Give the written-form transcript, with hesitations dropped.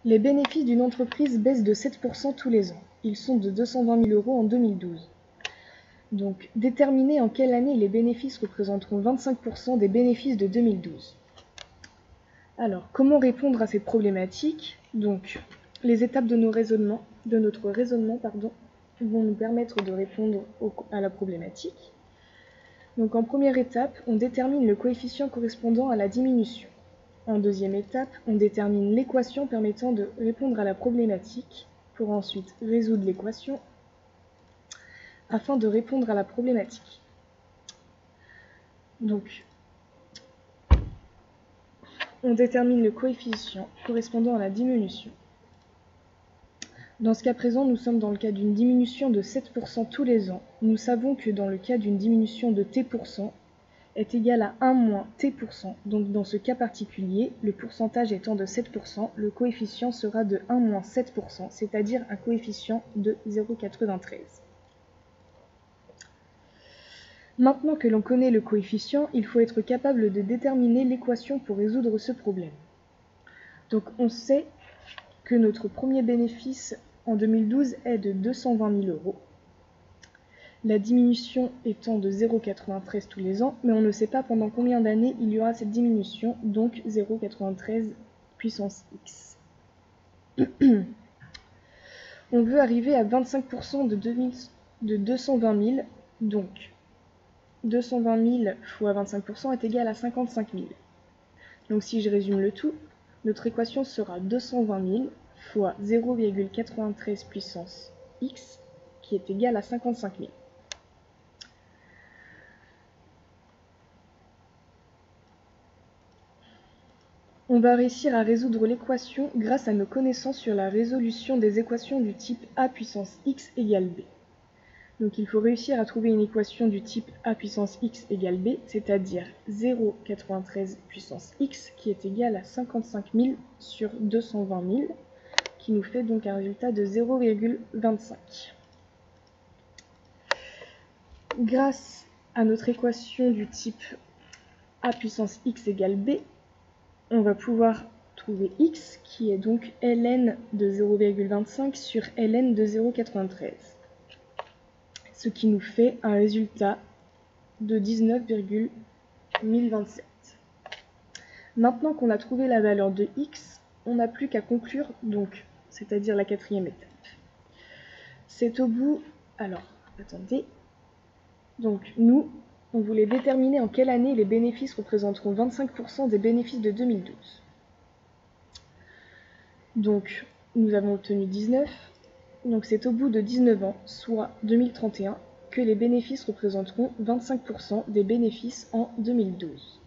Les bénéfices d'une entreprise baissent de 7% tous les ans. Ils sont de 220 000 € en 2012. Donc, déterminer en quelle année les bénéfices représenteront 25% des bénéfices de 2012. Alors, comment répondre à cette problématique? Donc, les étapes de notre raisonnement, vont nous permettre de répondre à la problématique. Donc, en première étape, on détermine le coefficient correspondant à la diminution. En deuxième étape, on détermine l'équation permettant de répondre à la problématique pour ensuite résoudre l'équation afin de répondre à la problématique. Donc, on détermine le coefficient correspondant à la diminution. Dans ce cas présent, nous sommes dans le cas d'une diminution de 7% tous les ans. Nous savons que dans le cas d'une diminution de t% est égal à 1 moins t%. Donc dans ce cas particulier, le pourcentage étant de 7%, le coefficient sera de 1 moins 7%, c'est-à-dire un coefficient de 0,93. Maintenant que l'on connaît le coefficient, il faut être capable de déterminer l'équation pour résoudre ce problème. Donc on sait que notre premier bénéfice en 2012 est de 220 000 €. La diminution étant de 0,93 tous les ans, mais on ne sait pas pendant combien d'années il y aura cette diminution, donc 0,93 puissance x. On veut arriver à 25% de 220 000, donc 220 000 fois 25% est égal à 55 000. Donc si je résume le tout, notre équation sera 220 000 fois 0,93 puissance x, qui est égal à 55 000. On va réussir à résoudre l'équation grâce à nos connaissances sur la résolution des équations du type a puissance x égale b. Donc il faut réussir à trouver une équation du type a puissance x égale b, c'est-à-dire 0,93 puissance x qui est égal à 55 000 sur 220 000, qui nous fait donc un résultat de 0,25. Grâce à notre équation du type a puissance x égale b, on va pouvoir trouver x qui est donc ln de 0,25 sur ln de 0,93. Ce qui nous fait un résultat de 19,1027. Maintenant qu'on a trouvé la valeur de x, on n'a plus qu'à conclure, donc, c'est-à-dire la quatrième étape. C'est au bout... Alors, attendez. Donc, nous, on voulait déterminer en quelle année les bénéfices représenteront 25% des bénéfices de 2012. Donc, nous avons obtenu 19. Donc, c'est au bout de 19 ans, soit 2031, que les bénéfices représenteront 25% des bénéfices en 2012.